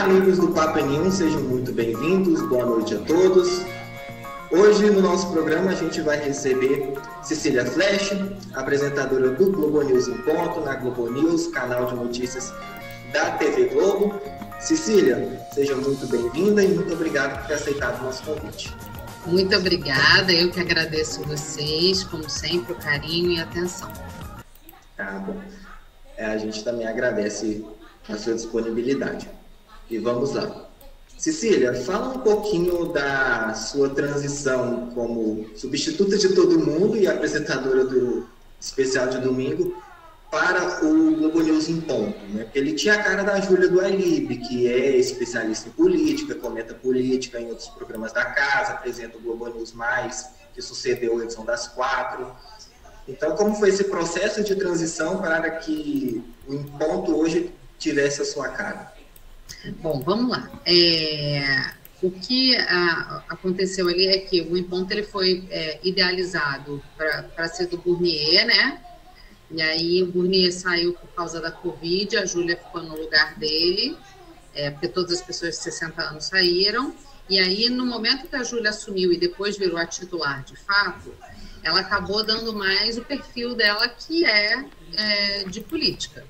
amigos do Papo N1, sejam muito bem-vindos, boa noite a todos. Hoje no nosso programa a gente vai receber Cecília Flash, apresentadora do Globo News em Ponto, na Globo News, canal de notícias da TV Globo. Cecília, seja muito bem-vinda e muito obrigado por ter aceitado o nosso convite. Muito obrigada, eu que agradeço vocês, como sempre, o carinho e a atenção. Tá bom. A gente também agradece a sua disponibilidade. E vamos lá. Cecília, fala um pouquinho da sua transição como substituta de todo mundo e apresentadora do especial de domingo para o Globo News em Ponto, né? Porque ele tinha a cara da Júlia do Ailib, que é especialista em política, comenta política em outros programas da casa, apresenta o Globo News Mais, que sucedeu a edição das 4. Então, como foi esse processo de transição para que o Em Ponto hoje tivesse a sua cara? Bom, vamos lá. O que aconteceu ali é que o Em Ponto ele foi idealizado para ser do Burnier, né? E aí o Burnier saiu por causa da Covid, a Júlia ficou no lugar dele, porque todas as pessoas de 60 anos saíram. E aí, no momento que a Júlia assumiu e depois virou a titular de fato, ela acabou dando mais o perfil dela, que é de política.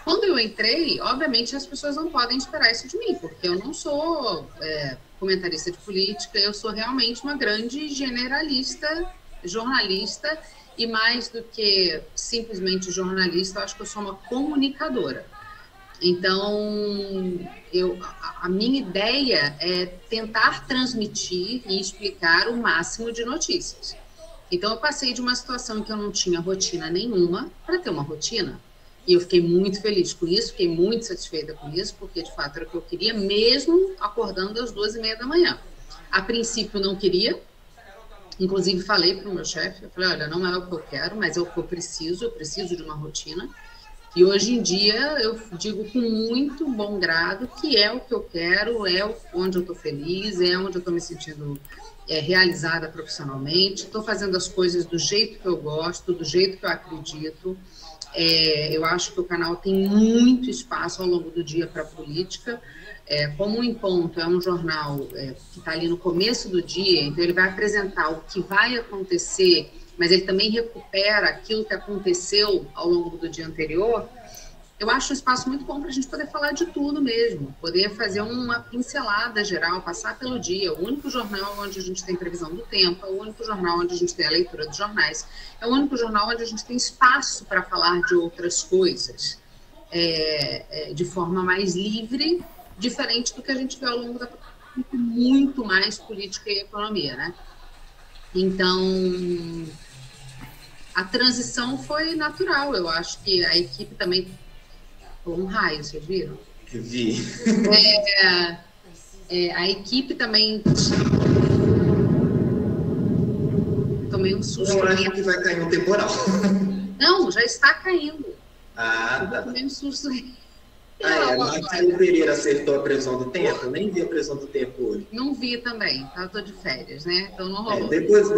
Quando eu entrei, obviamente as pessoas não podem esperar isso de mim, porque eu não sou comentarista de política, eu sou realmente uma grande generalista, jornalista, e mais do que simplesmente jornalista, eu acho que eu sou uma comunicadora. Então, a minha ideia é tentar transmitir e explicar o máximo de notícias. Então, eu passei de uma situação em que eu não tinha rotina nenhuma para ter uma rotina. E eu fiquei muito feliz com isso, fiquei muito satisfeita com isso, porque, de fato, era o que eu queria, mesmo acordando às 2h30 da manhã. A princípio, não queria. Inclusive, falei para o meu chefe, eu falei, olha, não é o que eu quero, mas é o que eu preciso de uma rotina. E hoje em dia, eu digo com muito bom grado que é o que eu quero, onde eu estou feliz, é onde eu estou me sentindo realizada profissionalmente, estou fazendo as coisas do jeito que eu gosto, do jeito que eu acredito. Eu acho que o canal tem muito espaço ao longo do dia para política. Como o Em Ponto é um jornal que está ali no começo do dia, então ele vai apresentar o que vai acontecer, mas ele também recupera aquilo que aconteceu ao longo do dia anterior. Eu acho um espaço muito bom para a gente poder falar de tudo mesmo, poder fazer uma pincelada geral, passar pelo dia. O único jornal onde a gente tem previsão do tempo, é o único jornal onde a gente tem a leitura dos jornais, é o único jornal onde a gente tem espaço para falar de outras coisas de forma mais livre, diferente do que a gente vê ao longo da muito mais política e economia, né? Então, a transição foi natural. Eu acho que a equipe também... um raio, vocês viram? Vi. A equipe também... Tomei um susto. Eu acho que vai cair um temporal. Não, já está caindo. Tá. Tomei um susto. Marcelo Pereira acertou a previsão do tempo? Eu nem vi a previsão do tempo hoje. Não vi também, tá? Eu tô de férias, né? Então não rolou. Depois só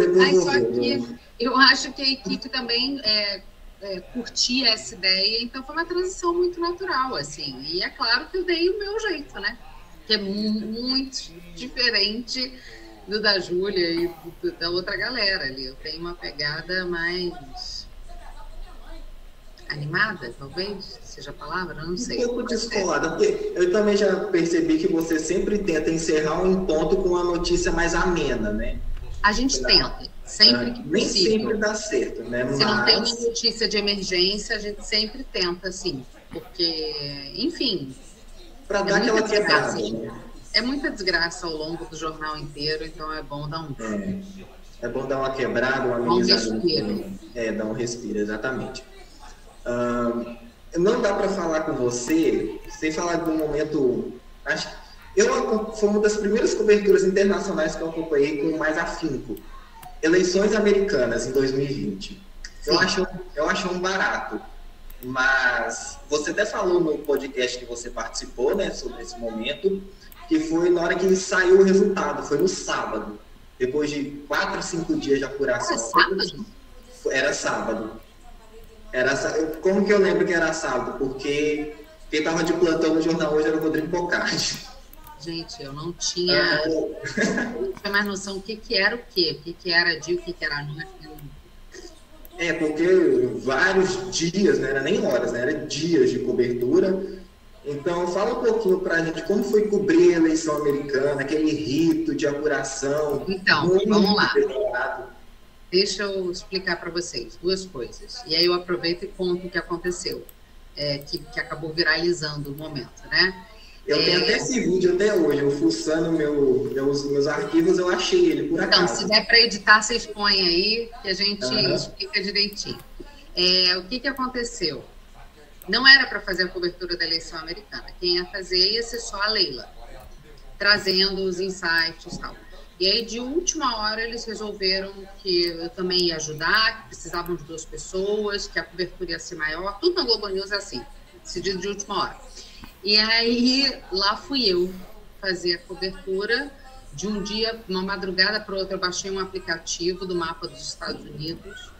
que eu acho que a equipe também curtia essa ideia, então foi uma transição muito natural, assim. E é claro que eu dei o meu jeito, né? Que é muito diferente do da Júlia e da outra galera ali. Eu tenho uma pegada mais animada, talvez seja a palavra, não sei. Um pouco descolada, porque eu também já percebi que você sempre tenta encerrar um Em Ponto com uma notícia mais amena, né? A gente tenta, sempre que possível. Nem sempre dá certo, né? Se não tem uma notícia de emergência, a gente sempre tenta, sim. Porque, enfim... Para dar aquela quebrada, né? É muita desgraça ao longo do jornal inteiro, então é bom dar um... É bom dar uma quebrada, uma amenizada. Um respiro. Dar um respiro, exatamente. Não dá para falar com você sem falar de um momento... Foi uma das primeiras coberturas internacionais que eu acompanhei com mais afinco. Eleições americanas em 2020. Eu acho um barato. Mas você até falou no podcast que você participou, né, sobre esse momento, que foi na hora que saiu o resultado, foi no sábado. Depois de 4 ou 5 dias de apuração. Era sábado? Era sábado. Como que eu lembro que era sábado? Porque Quem estava de plantão no jornal hoje era o Rodrigo Bocardi. Gente, eu não tinha mais noção do que era o quê, o que era dia, o que era noite. Porque vários dias, não era nem horas, né? Era dias de cobertura. Então, fala um pouquinho para a gente como foi cobrir a eleição americana, aquele rito de apuração. Então, vamos lá. Pesado. Deixa eu explicar para vocês duas coisas. E aí eu aproveito e conto o que aconteceu, que acabou viralizando o momento, né? Eu tenho até esse vídeo até hoje, eu fuçando meus arquivos, eu achei ele por acaso. Então, se der para editar, vocês põem aí, que a gente explica direitinho. O que aconteceu? Não era para fazer a cobertura da eleição americana. Quem ia fazer ia ser só a Leila, trazendo os insights e tal. E aí, de última hora, eles resolveram que eu também ia ajudar, que precisavam de 2 pessoas, que a cobertura ia ser maior. Tudo na Globo News é assim, decidido de última hora. E aí, lá fui eu fazer a cobertura. De um dia, uma madrugada para outra, eu baixei um aplicativo do mapa dos Estados Unidos.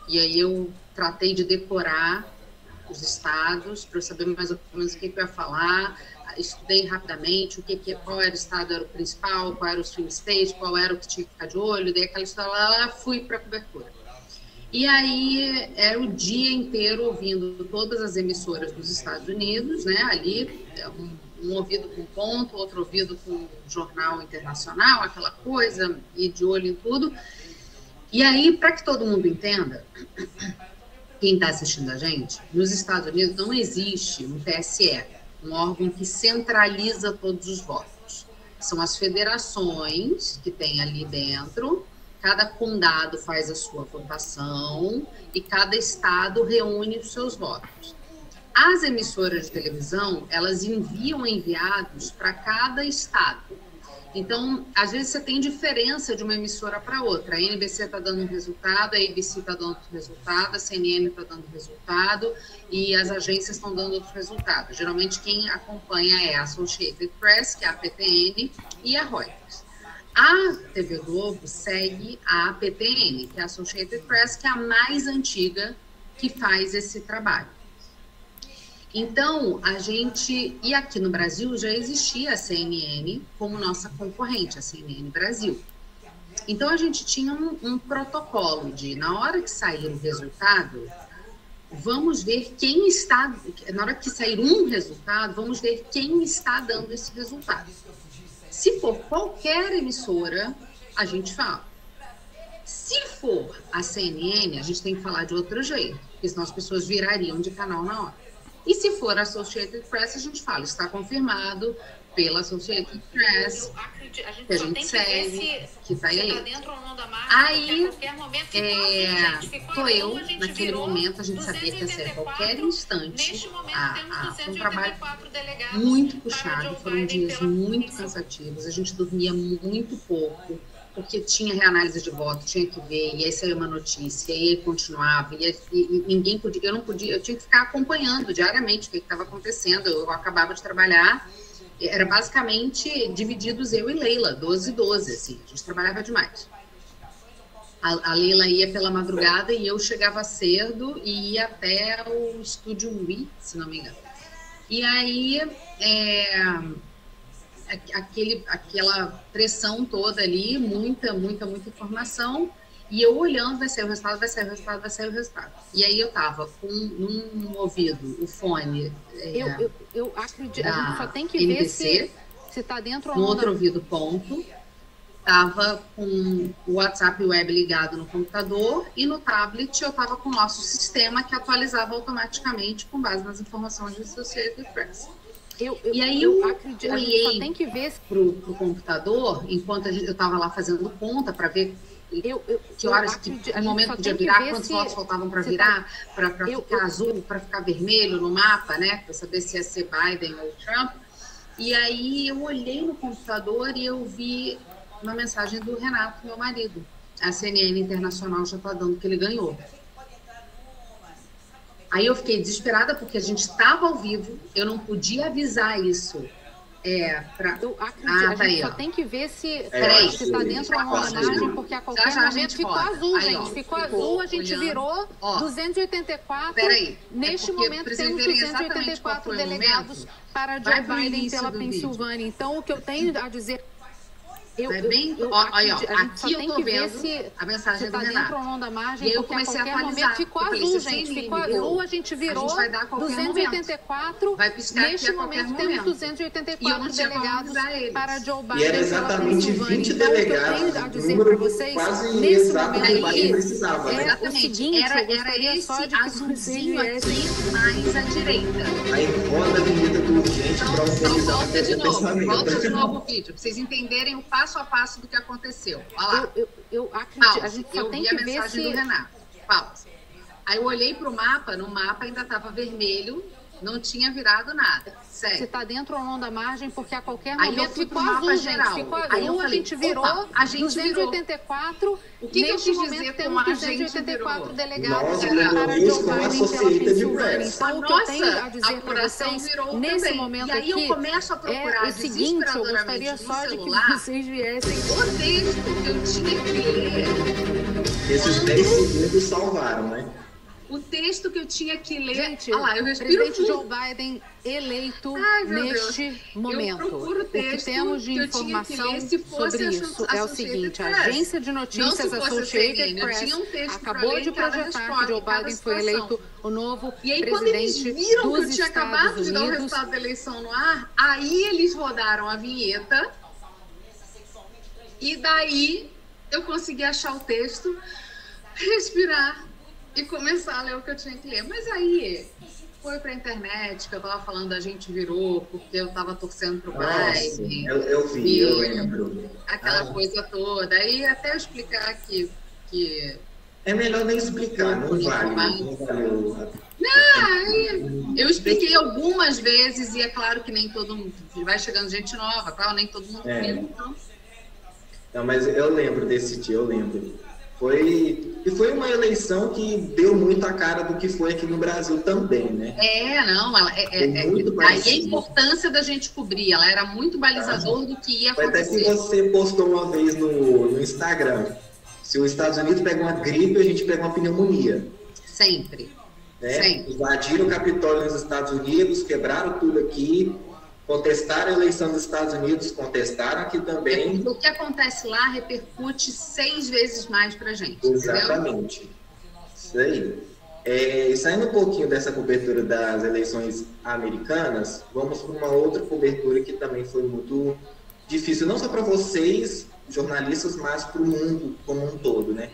E aí eu tratei de decorar os estados para eu saber mais ou menos o que eu ia falar. Estudei rapidamente qual era o estado, era o principal, qual era o swing state, qual era o que tinha que ficar de olho. Daí aquela história lá, fui para a cobertura. E aí era o dia inteiro ouvindo todas as emissoras dos Estados Unidos, né? Ali, um ouvido com ponto, outro ouvido com jornal internacional, aquela coisa, e de olho em tudo. E aí, para que todo mundo entenda, quem está assistindo a gente, nos Estados Unidos não existe um TSE, um órgão que centraliza todos os votos. São as federações que tem ali dentro. Cada condado faz a sua votação e cada estado reúne os seus votos. As emissoras de televisão, elas enviam enviados para cada estado. Então, às vezes você tem diferença de uma emissora para outra. A NBC está dando um resultado, a ABC está dando outro resultado, a CNN está dando resultado e as agências estão dando outro resultado. Geralmente quem acompanha é a Associated Press, que é a APTN, e a Reuters. A TV Globo segue a APTN, que é a Associated Press, que é a mais antiga que faz esse trabalho. Então, e aqui no Brasil já existia a CNN como nossa concorrente, a CNN Brasil. Então, a gente tinha um protocolo de, na hora que sair o resultado, vamos ver quem está, na hora que sair um resultado, vamos ver quem está dando esse resultado. Se for qualquer emissora, a gente fala. Se for a CNN, a gente tem que falar de outro jeito, porque senão as pessoas virariam de canal na hora. E se for a Associated Press, a gente fala, está confirmado pela Associated Press, que a gente segue, que está aí. Aí, eu, naquele momento, a gente sabia que ia ser a qualquer instante, foi um trabalho muito puxado, foram dias muito cansativos, a gente dormia muito pouco, porque tinha reanálise de voto, tinha que ver, e aí saiu uma notícia, e aí continuava, e ninguém podia, eu tinha que ficar acompanhando diariamente o que estava acontecendo. Eu acabava de trabalhar, era basicamente divididos eu e Leila, 12 e 12, assim, a gente trabalhava demais. A Leila ia pela madrugada e eu chegava cedo e ia até o estúdio Wii, se não me engano. E aí, aquela pressão toda ali, muita informação, e eu olhando, vai sair o resultado, vai sair o resultado, vai sair o resultado. E aí eu tava com num ouvido o fone eu acredito, da a gente só tem que NBC, ver se tá dentro ou no não. outro ouvido ponto, tava com o WhatsApp web ligado no computador, e no tablet eu tava com o nosso sistema que atualizava automaticamente com base nas informações do Associated Press. E aí eu acredito, olhei tem que ver pro computador, enquanto eu estava lá fazendo conta para ver que horas, que momento podia virar, quantos votos faltavam para virar, para ficar azul, para ficar vermelho no mapa, né? Para saber se ia ser Biden ou Trump. E aí eu olhei no computador e eu vi uma mensagem do Renato, meu marido. A CNN Internacional já está dando que ele ganhou. Aí eu fiquei desesperada porque a gente estava ao vivo, eu não podia avisar isso Eu acredito, tá a gente aí, só ó. tem que ver se Peraí. tá dentro ou não da margem, porque a qualquer Já a momento gente ficou roda. azul, Aí, gente. ó, Ficou ficou azul, a gente olhando. virou Ó, 284. Peraí. Neste porque, momento pra vocês temos verem exatamente qual 284 foi o delegados momento, para vai Joe pro Biden início pela do Pensilvânia. Então, o que eu tenho a dizer... Vai bem, aí, ó, acredito, a gente só aqui eu tem tô que ver vendo se a mensagem tá do dentro Renato. ou não da margem, E aí eu porque a comecei a qualquer atualizar. momento ficou Eu falei, azul, Cecília, gente. Ficou eu- azul, a gente virou a gente vai dar a qualquer 284. Vai piscar aqui Neste a qualquer momento temos momento. E eu 284 não tinha como delegados avisar eles. para Joe Biden E era pela exatamente Pensilvânia. 20 Então, o que eu delegados, tenho a dizer número para vocês, quase nesse exato momento que o Biden aqui, precisava, né? é o Exatamente. seguinte, Era eu gostaria esse só de que vocês azulzinho viessem... aqui mais à direita. Aí roda a vinheta do urgente para Então, autorizar o volta de novo. pensamento. Volta de novo o vídeo, pra vocês entenderem o passo a passo do que aconteceu. Olha lá. Eu acredito, a Pausa. gente só Eu tem vi que a ver mensagem do se... Renato. Pausa. Aí eu olhei pro mapa, no mapa ainda estava vermelho, não tinha virado nada. se Sério. tá dentro ou não da margem, porque a qualquer Aí eu momento fui pro ficou mapa azul, geral. gente. Ficou Aí eu azul, a falei, gente virou opa, a gente 284. O que eu Neste quis momento dizer com temos a gente 284 virou? delegados Nós, para Luiz, Joe com a Biden pela Associated Pensilvânia. Press. Então, A o que eu nossa tenho a dizer para apuração vocês, virou nesse também. momento E aí aqui, eu começo a procurar é o seguinte, eu gostaria desesperadoramente só no de que celular vocês viessem... o texto que eu tinha que ler. Esses 10 segundos salvaram, né? O texto que eu tinha que ler. Gente, Olha lá, eu respiro presidente fundo. Joe Biden eleito Ai, meu neste Deus. momento. Eu procuro O que texto temos de que eu tinha que informação ler se fosse sobre a isso é o Associated seguinte: a Press. agência de Não notícias se fosse a Associated CNN, eu Press tinha um texto pra acabou ler de em cada projetar resposta, que Joe em cada Biden foi situação. eleito o novo E aí, quando eles presidente viram que eu dos tinha acabado Estados de dar o Unidos. resultado da eleição no ar, aí eles rodaram a vinheta. E daí eu consegui achar o texto, respirar e começar a ler o que eu tinha que ler. Mas aí foi pra internet, que eu tava falando a gente virou, porque eu tava torcendo pro Nossa, Biden. eu vi, eu lembro. Aquela coisa toda. Aí até eu explicar que É melhor nem explicar, não vale. Não valeu. eu expliquei algumas vezes e é claro que nem todo mundo vai chegando gente nova, claro, nem todo mundo viu, então. Não, mas eu lembro desse dia, eu lembro. Foi uma eleição que deu muito a cara do que foi aqui no Brasil também, né? Aí a importância da gente cobrir, ela era muito balizador do que ia Foi até que acontecer. você postou uma vez no Instagram. Se os Estados Unidos pegam uma gripe, a gente pega uma pneumonia. Sempre. Né? Sempre. Invadiram o Capitólio nos Estados Unidos, quebraram tudo aqui, contestaram a eleição dos Estados Unidos, contestaram aqui também. O que acontece lá repercute 6 vezes mais pra gente. Exatamente. Entendeu? Isso aí. Saindo um pouquinho dessa cobertura das eleições americanas, vamos para uma outra cobertura que também foi muito difícil, não só para vocês, jornalistas, mas para o mundo como um todo, né?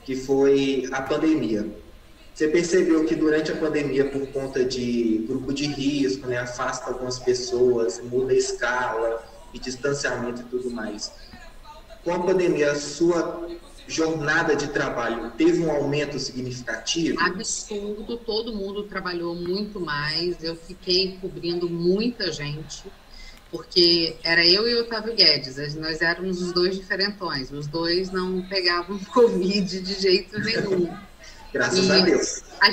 Que foi a pandemia. Você percebeu que durante a pandemia, por conta de grupo de risco, né, afasta algumas pessoas, muda a escala e distanciamento e tudo mais. Com a pandemia, a sua jornada de trabalho teve um aumento significativo? Absurdo, todo mundo trabalhou muito mais, eu fiquei cobrindo muita gente, porque era eu e o Otávio Guedes, nós éramos os dois diferentões, os dois não pegavam Covid de jeito nenhum. Graças a Deus. A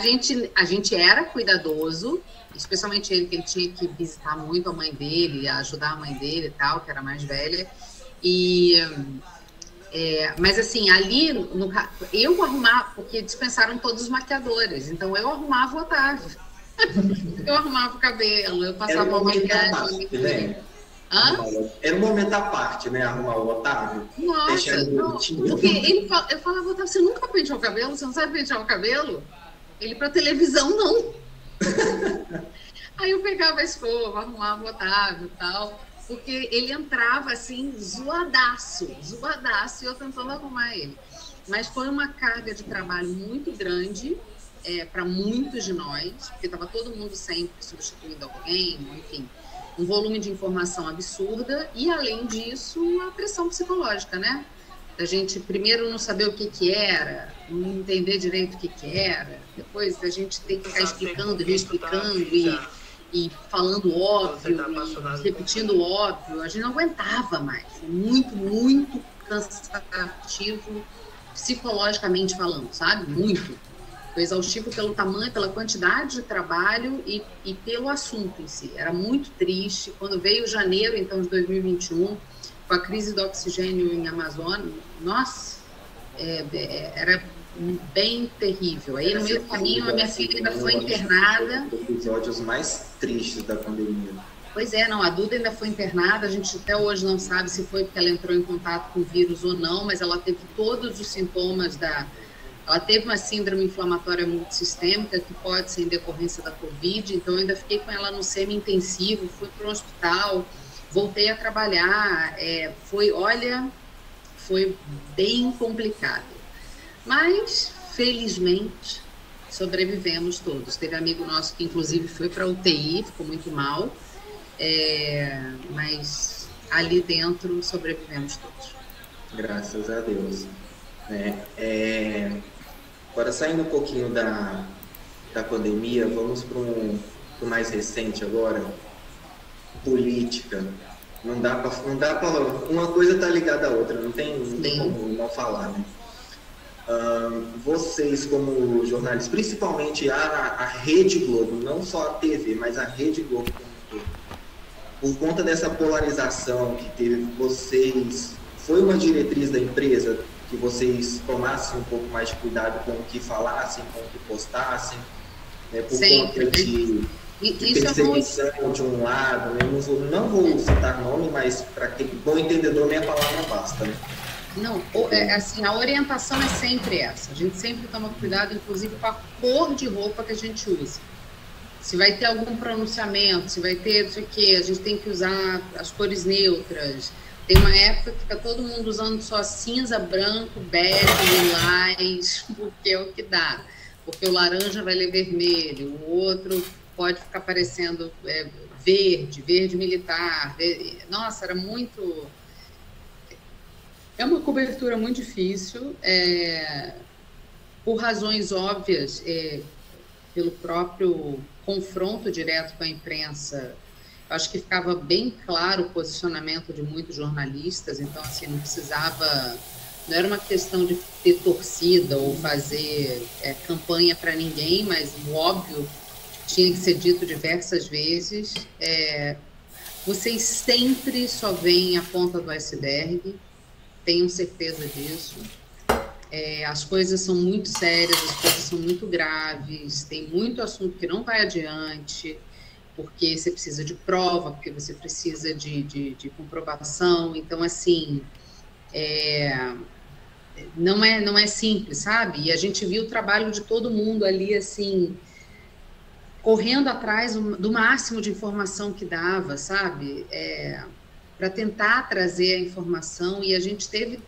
gente era cuidadoso, especialmente ele, que ele tinha que visitar muito a mãe dele, ajudar a mãe dele e tal, que era mais velha. Mas assim, ali, eu arrumava, porque dispensaram todos os maquiadores, então eu arrumava o Otávio. Eu arrumava o cabelo, eu passava uma maquiagem. Era um momento à parte, né? Arrumar o Otávio. Nossa, não, porque eu falava, Otávio, você nunca penteou o cabelo? Você não sabe pentear o cabelo? Ele, pra televisão, não. Aí eu pegava a escova, arrumava o Otávio e tal, porque ele entrava assim, zoadaço, e eu tentando arrumar ele. Mas foi uma carga de trabalho muito grande para muitos de nós, porque estava todo mundo sempre substituindo alguém, enfim. Um volume de informação absurda e, além disso, a pressão psicológica, né? Da gente, primeiro, não saber o que era, não entender direito o que era, depois a gente tem que ficar explicando, reexplicando e falando óbvio, e repetindo óbvio. A gente não aguentava mais. Muito, muito cansativo, psicologicamente falando, sabe? Muito. Foi exaustivo pelo tamanho, pela quantidade de trabalho e pelo assunto em si. Era muito triste. Quando veio janeiro, então, de 2021, com a crise do oxigênio em Amazônia, nossa, era bem terrível. Aí, no meio do caminho, a minha filha ainda foi internada. Um dos episódios mais tristes da pandemia. Pois é, não, a Duda ainda foi internada, a gente até hoje não sabe se foi porque ela entrou em contato com o vírus ou não, mas ela teve todos os sintomas Ela teve uma síndrome inflamatória multissistêmica, que pode ser em decorrência da Covid, então eu ainda fiquei com ela no semi-intensivo, fui para o hospital, voltei a trabalhar, foi bem complicado. Mas, felizmente, sobrevivemos todos. Teve amigo nosso que, inclusive, foi para a UTI, ficou muito mal, mas ali dentro sobrevivemos todos. Graças a Deus. Agora, saindo um pouquinho da pandemia, vamos para o mais recente agora, política. Não dá para uma coisa tá ligada à outra, não tem como não falar, né? Vocês, como jornalistas, principalmente a Rede Globo, não só a TV, mas a Rede Globo como um todo, por conta dessa polarização que teve, foi uma diretriz da empresa que vocês tomassem um pouco mais de cuidado com o que falassem, com o que postassem, né, por conta de perseguição de um lado, né? Não vou citar nome, mas para quem bom entendedor, minha palavra basta, né? Não, assim, a orientação é sempre essa. A gente sempre toma cuidado, inclusive, com a cor de roupa que a gente usa. Se vai ter algum pronunciamento, se vai ter isso aqui, a gente tem que usar as cores neutras. Tem uma época que fica todo mundo usando só cinza, branco, bege, lilás, porque é o que dá. Porque o laranja vai ler vermelho, o outro pode ficar parecendo verde militar. Nossa, era muito... É uma cobertura muito difícil, por razões óbvias, pelo próprio confronto direto com a imprensa. Acho que ficava bem claro o posicionamento de muitos jornalistas, então, assim, não era uma questão de ter torcida ou fazer campanha para ninguém, mas o óbvio tinha que ser dito diversas vezes. Vocês sempre só veem a ponta do iceberg, tenham certeza disso. As coisas são muito sérias, as coisas são muito graves, tem muito assunto que não vai adiante, porque você precisa de prova, porque você precisa de comprovação. Então, assim, não é simples, sabe? E a gente viu o trabalho de todo mundo ali, assim, correndo atrás do máximo de informação que dava, sabe? Para tentar trazer a informação, e a gente teve,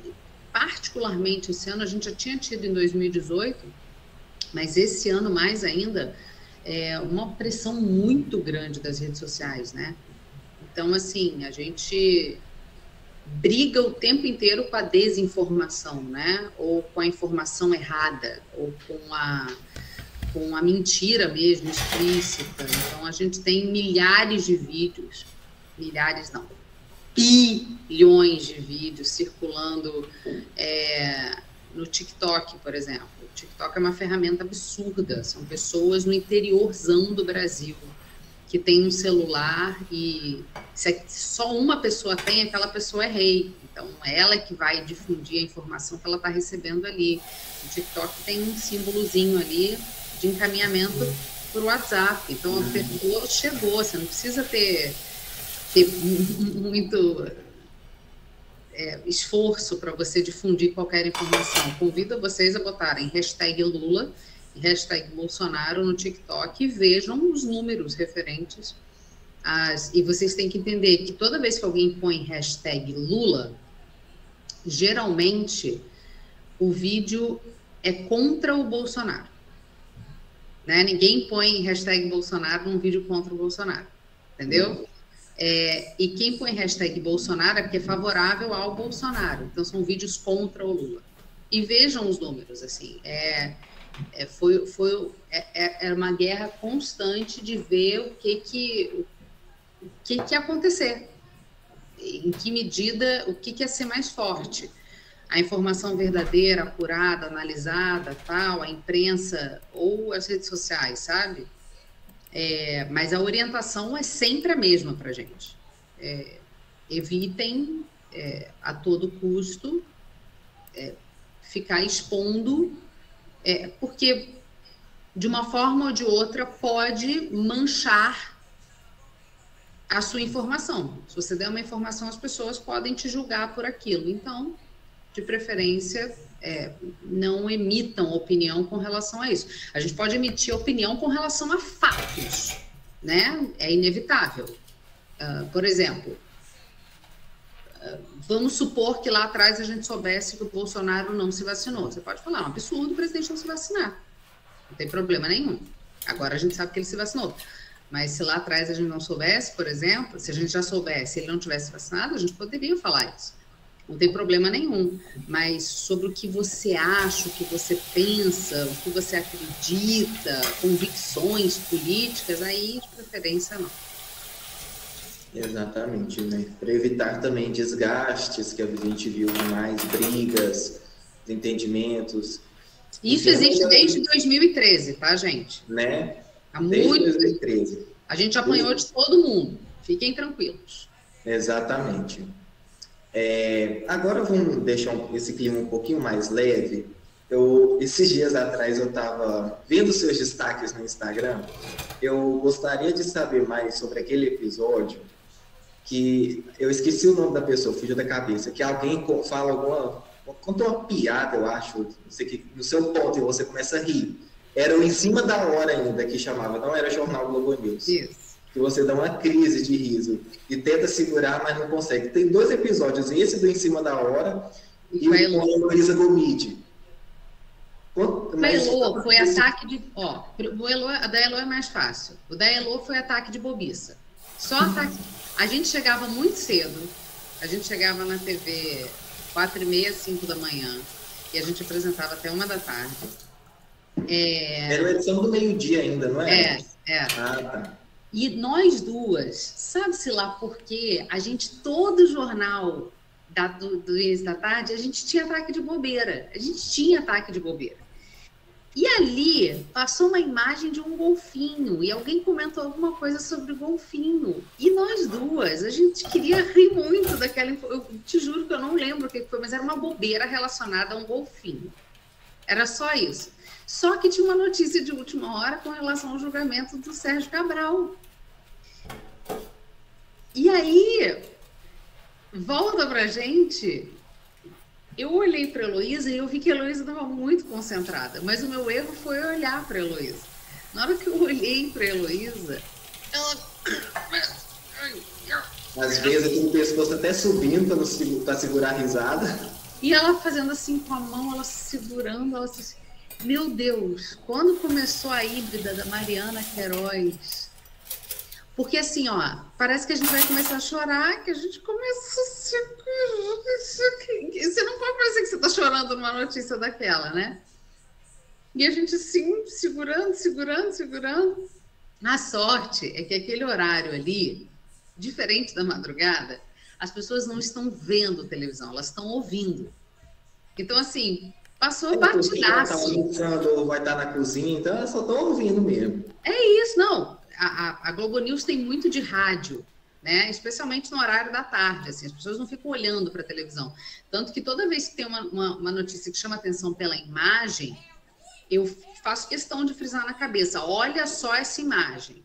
particularmente esse ano, a gente já tinha tido em 2018, mas esse ano mais ainda, uma pressão muito grande das redes sociais, né? Então, assim, a gente briga o tempo inteiro com a desinformação, né? Ou com a informação errada, ou com a mentira mesmo, explícita. Então, a gente tem milhares de vídeos, milhares não, bilhões de vídeos circulando no TikTok, por exemplo. O TikTok é uma ferramenta absurda, são pessoas no interiorzão do Brasil que tem um celular e se só uma pessoa tem, aquela pessoa é rei. Então, ela é que vai difundir a informação que ela está recebendo ali. O TikTok tem um símbolozinho ali de encaminhamento para o WhatsApp. Então, a pessoa chegou, você não precisa ter muito esforço para você difundir qualquer informação. Convido vocês a botarem #Lula e #Bolsonaro no TikTok e vejam os números referentes. E vocês têm que entender que toda vez que alguém põe #Lula, geralmente o vídeo é contra o Bolsonaro. Né? Ninguém põe #Bolsonaro num vídeo contra o Bolsonaro. Entendeu? E quem põe #Bolsonaro é porque é favorável ao Bolsonaro. Então, são vídeos contra o Lula. E vejam os números, assim. Era uma guerra constante de ver o que ia acontecer. Em que medida, o que ia ser mais forte. a informação verdadeira, apurada, analisada, tal, a imprensa ou as redes sociais, sabe? Mas a orientação é sempre a mesma para a gente. Evitem, a todo custo, ficar expondo, porque, de uma forma ou de outra, pode manchar a sua informação. Se você der uma informação, as pessoas podem te julgar por aquilo. Então, de preferência, não emitam opinião com relação a isso. A gente pode emitir opinião com relação a fatos, né? É inevitável. Por exemplo, vamos supor que lá atrás a gente soubesse que o Bolsonaro não se vacinou. Você pode falar, é um absurdo o presidente não se vacinar. Não tem problema nenhum. Agora a gente sabe que ele se vacinou. Mas se lá atrás a gente não soubesse, por exemplo, se a gente já soubesse e ele não tivesse vacinado, a gente poderia falar isso. Não tem problema nenhum. Mas sobre o que você acha, o que você pensa, o que você acredita, convicções políticas, aí de preferência não. Exatamente, né? Para evitar também desgastes, que a gente viu demais, brigas, desentendimentos. Isso existe desde 2013, tá, gente? Né? Há Desde muito 2013. A gente apanhou de todo mundo. Fiquem tranquilos. Exatamente. Agora vamos deixar esse clima um pouquinho mais leve. Esses dias atrás eu estava vendo seus destaques no Instagram. Eu gostaria de saber mais sobre aquele episódio que eu esqueci o nome da pessoa, fugiu da cabeça, que alguém fala contou uma piada, eu acho, não sei que, no seu ponto, e você começa a rir. Era o Em Cima da Hora ainda que chamava, não era Jornal Globo News. Isso. Que você dá uma crise de riso e tenta segurar, mas não consegue. Tem 2 episódios, esse do Em Cima da Hora e o com a Heloísa Gomide. O Elô foi ataque de... a da Elô é mais fácil. O da Elô foi ataque de bobiça. Só ataque... A gente chegava muito cedo. A gente chegava na TV 4h30, 5 da manhã. E a gente apresentava até 1 da tarde. Era a edição do meio-dia ainda, não é? Ah, tá. E nós duas, sabe-se lá por quê? A gente, todo jornal do início da tarde, a gente tinha ataque de bobeira. E ali passou uma imagem de um golfinho, e alguém comentou alguma coisa sobre o golfinho. E nós duas, a gente queria rir muito daquela... Eu te juro que eu não lembro o que foi, mas era uma bobeira relacionada a um golfinho. Era só isso. Só que tinha uma notícia de última hora com relação ao julgamento do Sérgio Cabral. E aí, volta pra gente... Eu olhei para a Heloísa e eu vi que a Heloísa estava muito concentrada, mas o meu erro foi olhar para a Heloísa. Na hora que eu olhei para a Heloísa, ela... Às vezes aqui o pescoço até subindo para segurar a risada. E ela fazendo assim com a mão, ela se segurando, ela se... Meu Deus, quando começou a híbrida da Mariana Queiroz... Porque assim, parece que a gente vai começar a chorar, que a gente começa a se... Você não pode parecer que você está chorando numa notícia daquela, né? E a gente assim, segurando. A sorte é que aquele horário ali, diferente da madrugada, as pessoas não estão vendo televisão, elas estão ouvindo. Então, assim, passou batidaço. Ou vai estar na cozinha, então elas só estão ouvindo mesmo. É isso, não. A Globo News tem muito de rádio, né? Especialmente no horário da tarde, assim, as pessoas não ficam olhando para a televisão. Tanto que toda vez que tem uma notícia que chama atenção pela imagem, eu faço questão de frisar na cabeça, olha só essa imagem.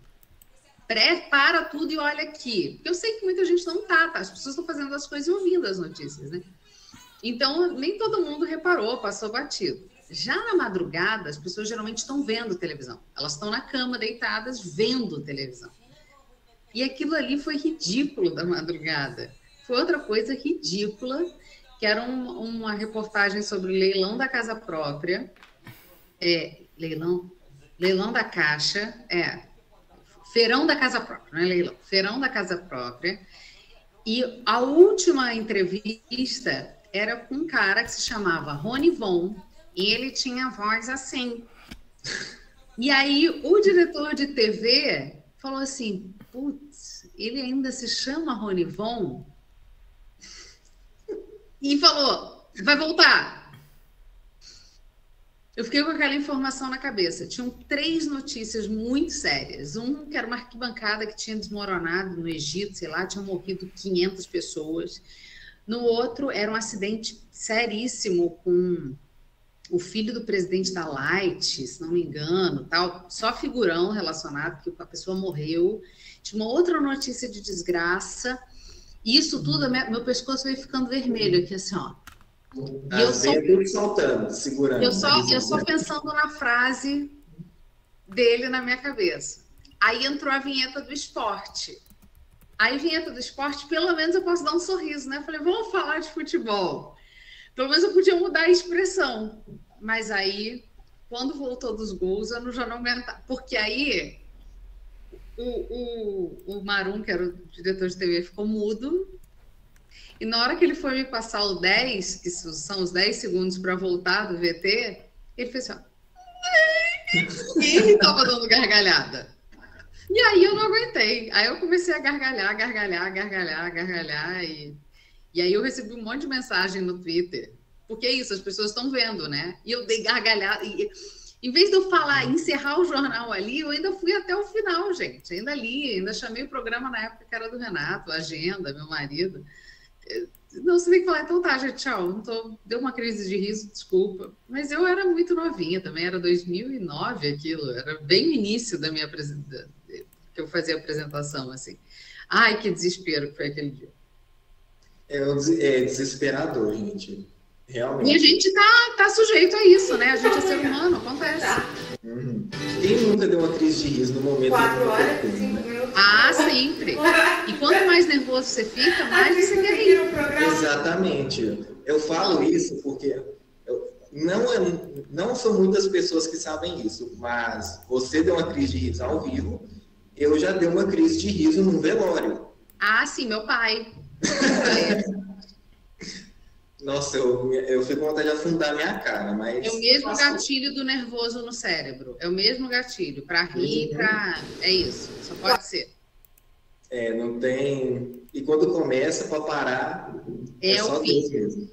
Prepara tudo e olha aqui. Porque eu sei que muita gente não tá? As pessoas estão fazendo as coisas e ouvindo as notícias, né? Então, nem todo mundo reparou, passou batido. Já na madrugada, as pessoas geralmente estão vendo televisão. Elas estão na cama, deitadas, vendo televisão. E aquilo ali foi ridículo da madrugada. Foi outra coisa ridícula, que era uma reportagem sobre o leilão da casa própria. Leilão da Caixa. Feirão da casa própria, não é leilão. Feirão da casa própria. E a última entrevista era com um cara que se chamava Rony Von, e ele tinha a voz assim. E aí o diretor de TV falou assim, putz, ele ainda se chama Rony Von? E falou, Vai voltar. Eu fiquei com aquela informação na cabeça. Tinham 3 notícias muito sérias. Um que era uma arquibancada que tinha desmoronado no Egito, sei lá, tinham morrido 500 pessoas. No outro, era um acidente seríssimo com o filho do presidente da Light, se não me engano, tal, só figurão relacionado, que a pessoa morreu. Tinha uma outra notícia de desgraça. E isso tudo, meu pescoço veio ficando vermelho aqui, assim, ó. E eu só, soltando, segurando. eu só pensando na frase dele na minha cabeça. Aí entrou a vinheta do esporte. Aí, vinheta do esporte, pelo menos eu posso dar um sorriso, né? Falei, vamos falar de futebol. Pelo menos eu podia mudar a expressão. Mas aí, quando voltou dos gols, eu já não aguentava. Porque aí, o Marum, que era o diretor de TV, ficou mudo. E na hora que ele foi me passar o 10, que são os 10 segundos para voltar do VT, ele fez assim, ó. E ele estava dando gargalhada. E aí eu não aguentei. Aí eu comecei a gargalhar. E aí eu recebi um monte de mensagem no Twitter. Porque é isso, as pessoas estão vendo, né? E eu dei gargalhada. E, em vez de eu falar, encerrar o jornal ali, eu ainda fui até o final, gente. Ainda li, ainda chamei o programa na época que era do Renato, a Agenda, meu marido. Não, você tem que falar, então tá, gente, tchau. Deu uma crise de riso, desculpa. Mas eu era muito novinha também, era 2009 aquilo, era bem no início da minha apresentação, que eu fazia a apresentação, assim. Ai, que desespero que foi aquele dia. É desesperador, gente. Realmente. E a gente tá sujeito a isso, né? A gente é ser humano, acontece. Quem nunca deu uma crise de riso no momento? 4 horas e 5 minutos. Ah, sempre. E quanto mais nervoso você fica, mais você quer rir. Exatamente. Eu falo isso porque não são muitas pessoas que sabem isso, mas você deu uma crise de riso ao vivo, eu já dei uma crise de riso num velório. Ah, sim, meu pai. Nossa, eu fico com vontade de afundar minha cara, mas... É o mesmo gatilho do nervoso no cérebro. É o mesmo gatilho. Para rir, é isso. Só pode ser. Não tem... E quando começa, para parar, é só Deus mesmo.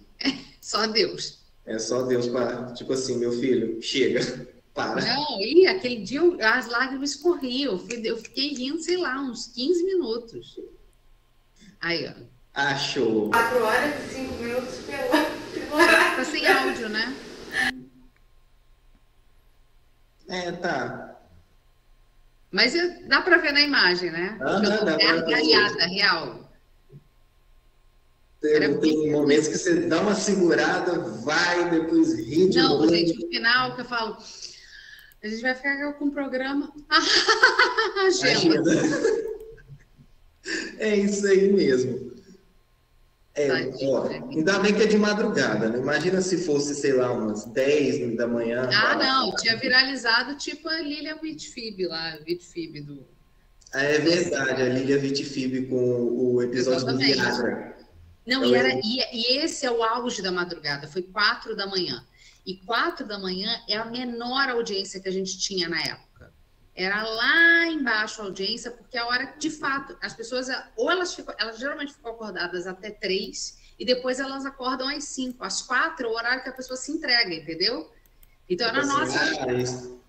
Só Deus. É só Deus para... Tipo assim, meu filho, chega, para. Não, aquele dia as lágrimas corriam. Eu fiquei rindo, sei lá, uns 15 minutos. Aí, ó. Achou. 4 horas e 5 minutos pelo horário. Tá sem áudio, né? Tá. Mas dá pra ver na imagem, né? Gargalhada, real. Tem momentos que você dá uma segurada, vai, depois ri de novo. Não, gente, no final que eu falo, a gente vai ficar com o programa. Agenda. É isso aí mesmo. Ainda bem que é de madrugada, né? Imagina se fosse, sei lá, umas 10 da manhã. Não, tinha viralizado tipo a Lilia Whitfib lá, Whitfib do... É verdade, a Lilia Whitfib com o episódio do Viagra. Não, e esse é o auge da madrugada, foi 4 da manhã. E 4 da manhã é a menor audiência que a gente tinha na época. Era lá embaixo a audiência, porque a hora, de fato, as pessoas, ou elas geralmente ficam acordadas até 3, e depois elas acordam às 5. Às 4 é o horário que a pessoa se entrega, entendeu? Então era nossa.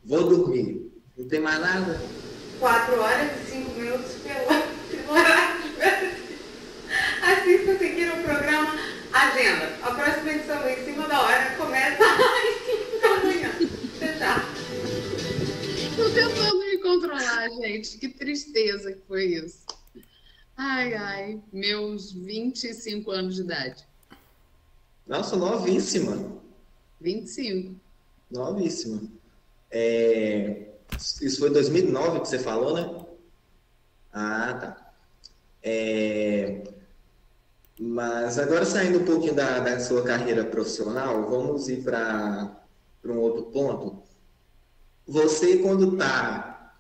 Vou dormir. Não tem mais nada? 4 horas e 5 minutos pelo horário. Assim que seguir o programa Agenda. A próxima edição em cima da hora começa às 5 da manhã. Fechar. Tô tentando me controlar, gente. Que tristeza que foi isso. Ai, meus 25 anos de idade. Nossa, novíssima. 25. Novíssima. Isso foi 2009 que você falou, né? Tá. Mas agora, saindo um pouquinho da sua carreira profissional, vamos ir para um outro ponto. Você, quando está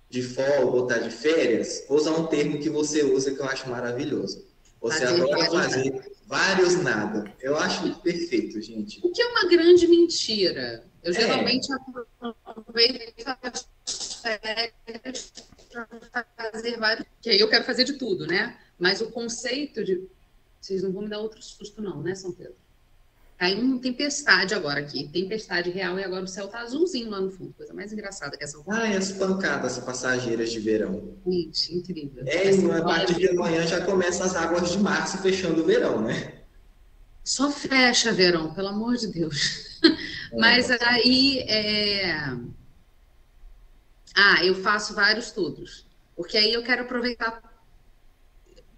de folga ou está de férias, vou usar um termo que você usa que eu acho maravilhoso. Você adora fazer vários nada. Eu acho perfeito, gente. O que é uma grande mentira. Eu geralmente aproveito as férias para fazer vários... Que aí eu quero fazer de tudo, né? Mas o conceito de... Vocês não vão me dar outro susto não, né, São Pedro? Caiu uma tempestade agora aqui. Tempestade real e agora o céu tá azulzinho lá no fundo. Coisa mais engraçada que é São Paulo. Ah, e as pancadas passageiras de verão. Gente, incrível. E a partir de amanhã já começa as águas de março fechando o verão, né? Só fecha verão, pelo amor de Deus. Mas aí... eu faço vários tudos. Porque aí eu quero aproveitar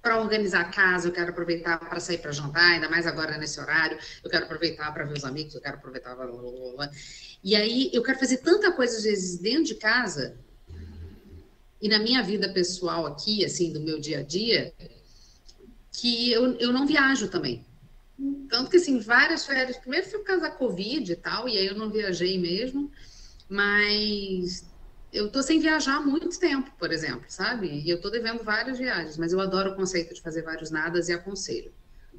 para organizar a casa, eu quero aproveitar para sair para jantar, ainda mais agora nesse horário, eu quero aproveitar para ver os amigos, eu quero aproveitar... E aí eu quero fazer tanta coisa, às vezes, dentro de casa, e na minha vida pessoal aqui, assim, do meu dia a dia, que eu não viajo também. Tanto que, assim, várias férias... Primeiro foi por causa da Covid e tal, e aí eu não viajei mesmo, mas... Eu tô sem viajar há muito tempo, por exemplo, sabe? E eu tô devendo várias viagens, mas eu adoro o conceito de fazer vários nadas e aconselho.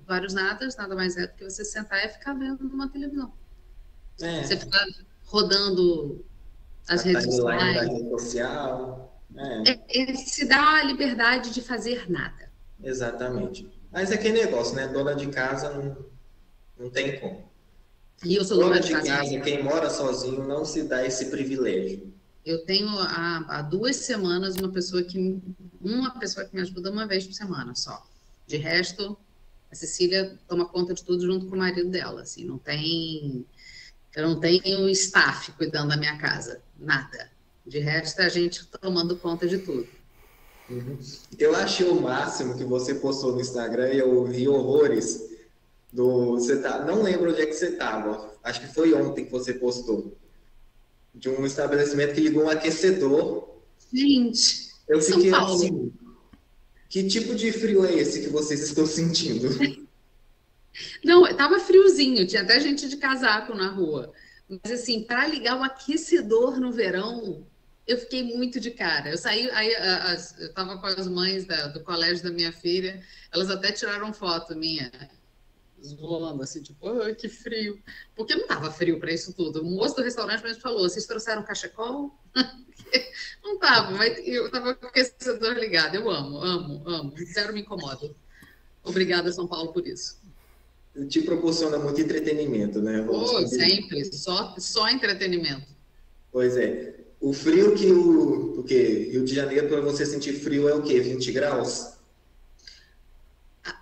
Vários nadas, nada mais é do que você sentar e ficar vendo uma televisão. Você ficar rodando as redes sociais. Da rede social. Se dá a liberdade de fazer nada. Exatamente. Mas é aquele negócio, né? Dona de casa não tem como. E eu sou dona de casa, quem mora sozinho não se dá esse privilégio. Eu tenho há 2 semanas uma pessoa que me ajuda uma vez por semana só. De resto, a Cecília toma conta de tudo junto com o marido dela. Assim, eu não tenho staff cuidando da minha casa, nada. De resto, a gente tomando conta de tudo. Eu achei o máximo que você postou no Instagram e eu ri horrores. Não lembro onde é que você estava. Acho que foi ontem que você postou. De um estabelecimento que ligou um aquecedor. Gente, eu fiquei assim, que tipo de frio é esse que vocês estão sentindo? Não, tava friozinho, tinha até gente de casaco na rua. Mas assim, para ligar o aquecedor no verão, eu fiquei muito de cara. Eu saí, aí eu tava com as mães do colégio da minha filha, elas até tiraram foto minha. Zoando, assim, tipo, que frio. Porque não tava frio para isso tudo. O moço do restaurante mesmo falou: vocês trouxeram cachecol? Não tava, mas eu tava com o aquecedor ligado. Eu amo. Zero me incomoda. Obrigada, São Paulo, por isso. Te proporciona muito entretenimento, né? Sempre. Só entretenimento. Pois é. O frio porque Rio de Janeiro, para você sentir frio, é o quê? 20 graus?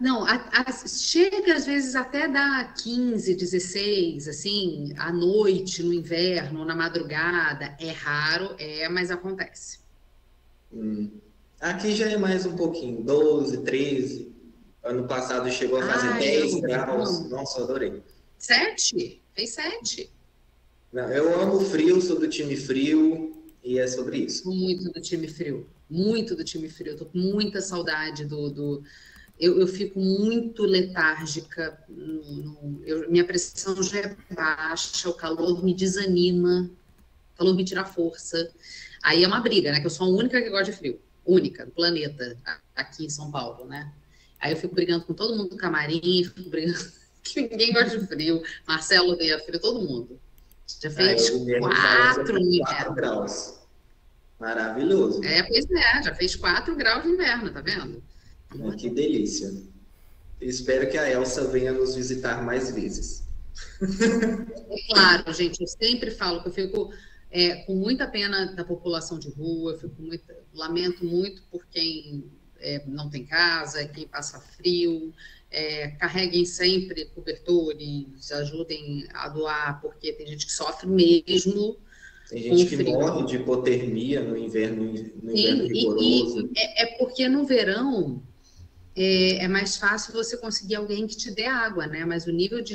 Não, chega às vezes até dar 15, 16, assim, à noite, no inverno, na madrugada. É raro, mas acontece. Aqui já é mais um pouquinho, 12, 13. Ano passado chegou a fazer 10 graus. Não. Nossa, eu adorei. 7? Fez 7. Não, eu amo frio, sou do time frio e é sobre isso. Muito do time frio. Eu tô com muita saudade Eu fico muito letárgica, minha pressão já é baixa, o calor me desanima, o calor me tira força. Aí é uma briga, né? Que eu sou a única que gosta de frio, única, do planeta, aqui em São Paulo, né? Aí eu fico brigando com todo mundo do camarim, fico brigando que ninguém gosta de frio, Marcelo odeia frio, todo mundo. Já fez 4 graus. Maravilhoso. Pois é, já fez 4 graus de inverno, tá vendo? Que delícia. Espero que a Elsa venha nos visitar mais vezes. Claro, gente, eu sempre falo que eu fico com muita pena da população de rua, lamento muito por quem não tem casa, quem passa frio, carreguem sempre cobertores, ajudem a doar, porque tem gente que sofre mesmo. Tem gente que morre de hipotermia no inverno rigoroso. Porque no verão é mais fácil você conseguir alguém que te dê água, né? Mas o nível de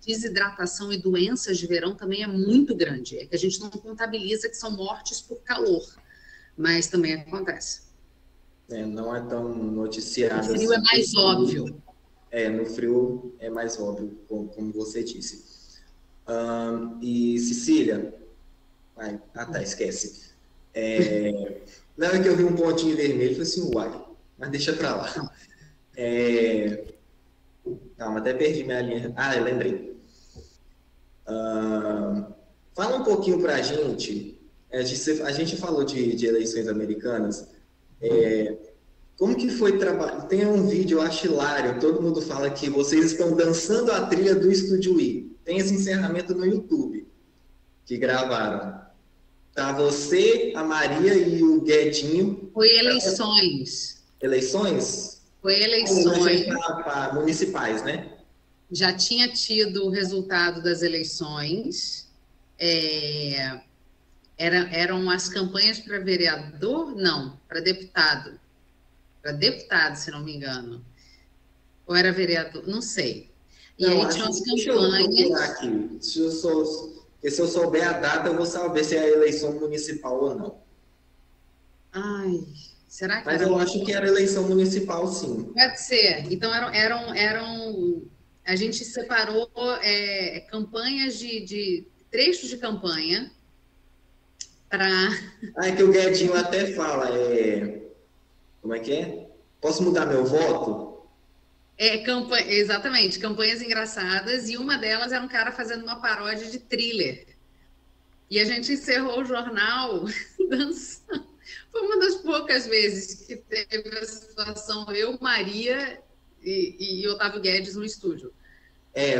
desidratação e doenças de verão também é muito grande. É que a gente não contabiliza que são mortes por calor, mas também acontece. Não é tão noticiado. No frio é mais óbvio. No frio é mais óbvio, como você disse. E Cecília... esquece. Não, é que eu vi um pontinho vermelho e falei assim, uai, mas deixa pra lá. Calma, até perdi minha linha. Eu lembrei. Fala um pouquinho pra gente. A gente falou de eleições americanas. Como que foi trabalhar? Tem um vídeo, eu acho hilário, todo mundo fala que vocês estão dançando a trilha do Estúdio I. Tem esse encerramento no YouTube, que gravaram. Tá você, a Maria e o Guedinho. Foi eleições. Eleições? Foi eleições. Para municipais, né? Já tinha tido o resultado das eleições. Eram as campanhas para vereador? Não, para deputado. Para deputado, se não me engano. Ou era vereador? Não sei. E não, aí tinham as campanhas. Se eu souber a data, eu vou saber se é eleição municipal ou não. Ai, será que Mas eu acho que era eleição municipal, sim. Pode ser. Então, a gente separou campanhas de trechos de campanha para... É que o Guedinho até fala, como é que é? Posso mudar meu voto? Exatamente, campanhas engraçadas, e uma delas era um cara fazendo uma paródia de Thriller. E a gente encerrou o jornal dançando. Foi uma das poucas vezes que teve a situação eu, Maria e Otávio Guedes no estúdio.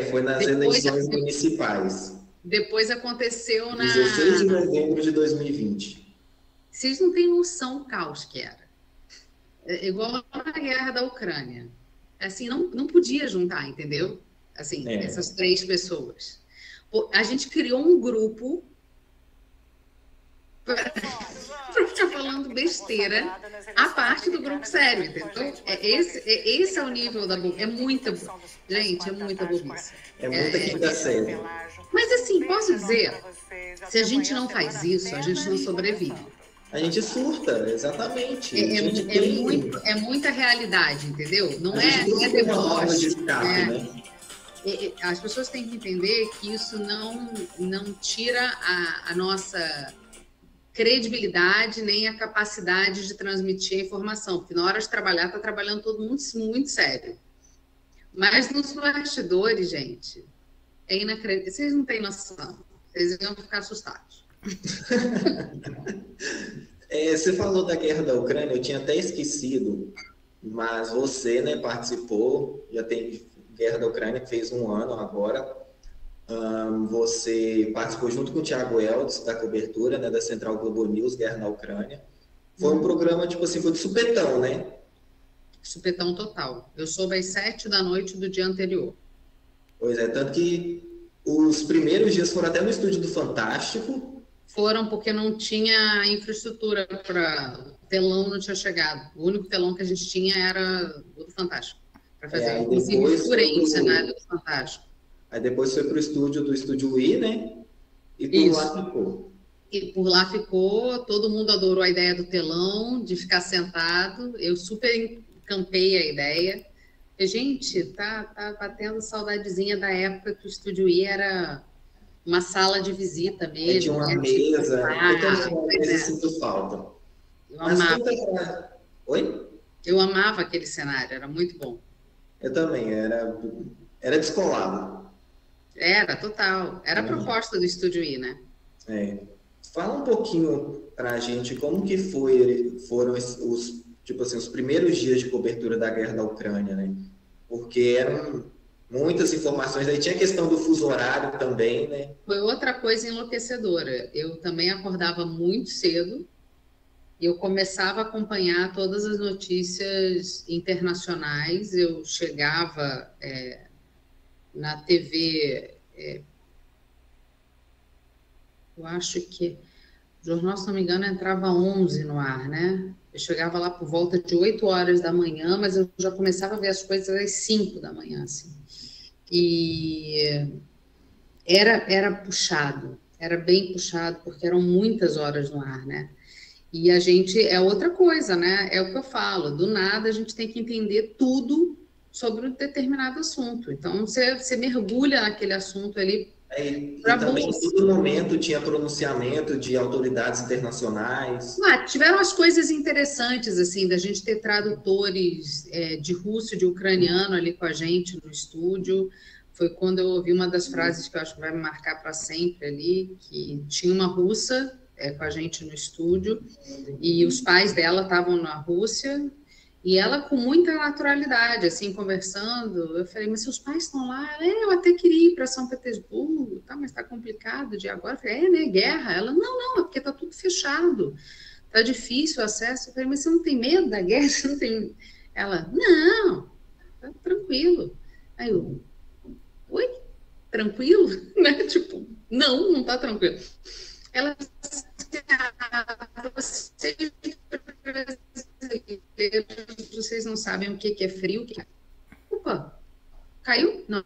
Foi nas eleições municipais. Depois aconteceu 16 de novembro de 2020. Vocês não têm noção do caos que era. Igual na guerra da Ucrânia. Assim, não podia juntar, entendeu? Assim, essas 3 pessoas. A gente criou um grupo para ficar falando besteira, a parte do grupo sério, entendeu? Esse é o nível da bobice. Gente, é muita bobice. É muita quinta série. Mas assim, posso dizer, se a gente não faz isso, a gente não sobrevive. A gente surta, exatamente. É muita realidade, entendeu? Não é deboche. Né? As pessoas têm que entender que isso não tira a nossa credibilidade nem a capacidade de transmitir a informação, porque na hora de trabalhar, está trabalhando todo mundo muito sério. Mas nos bastidores, gente, é inacreditável. Vocês não têm noção. Vocês iam ficar assustados. Você falou da guerra da Ucrânia, eu tinha até esquecido, mas você, né, participou, já tem guerra da Ucrânia, que fez 1 ano agora. Você participou junto com o Thiago Eldes da cobertura, né, da Central Globo News, Guerra na Ucrânia. Foi um programa, tipo assim, foi de supetão, né? Supetão total. Eu soube às 7 da noite do dia anterior. Pois é, tanto que os primeiros dias foram até no estúdio do Fantástico. Foram porque não tinha infraestrutura para... telão não tinha chegado. O único telão que a gente tinha era o do Fantástico. Para fazer, inclusive, furei o cenário do Fantástico. Aí depois foi para o estúdio do Estúdio I, né? E por lá ficou. E por lá ficou, todo mundo adorou a ideia do telão, de ficar sentado. Eu super encampei a ideia. E, gente, tá batendo saudadezinha da época que o Estúdio I era uma sala de visita mesmo. Tinha uma mesa. Eu sinto falta. Eu amava. Oi? Eu amava aquele cenário, era muito bom. Eu também, era descolado. Era, total. Era a proposta do Estúdio I, né? Fala um pouquinho pra gente como que foram os primeiros dias de cobertura da guerra da Ucrânia, né? Porque eram muitas informações, aí tinha a questão do fuso horário também, né? Foi outra coisa enlouquecedora. Eu também acordava muito cedo e eu começava a acompanhar todas as notícias internacionais. Eu chegava na TV, eu acho que o jornal, se não me engano, entrava 11 no ar, né? Eu chegava lá por volta de 8 horas da manhã, mas eu já começava a ver as coisas às 5 da manhã, assim. E era puxado, era bem puxado, porque eram muitas horas no ar, né? E a gente, é outra coisa, né? É o que eu falo, do nada a gente tem que entender tudo sobre um determinado assunto. Então, você mergulha naquele assunto ali. E também, em todo momento, tinha pronunciamento de autoridades internacionais. Tiveram as coisas interessantes, assim, da gente ter tradutores de russo e de ucraniano ali com a gente no estúdio. Foi quando eu ouvi uma das frases que eu acho que vai me marcar para sempre ali, que tinha uma russa com a gente no estúdio, e os pais dela estavam na Rússia, E ela com muita naturalidade, assim, conversando, eu falei, mas seus pais estão lá? Eu até queria ir para São Petersburgo, tá, mas está complicado de agora. Eu falei, né, guerra? Ela, não, é porque está tudo fechado, tá difícil o acesso. Eu falei, mas você não tem medo da guerra? Você não tem... Ela, não, tá tranquilo. Aí eu, oi? Tranquilo? Né? Tipo, não tá tranquilo. Ela, vocês não sabem o que é frio. Opa, caiu? Não.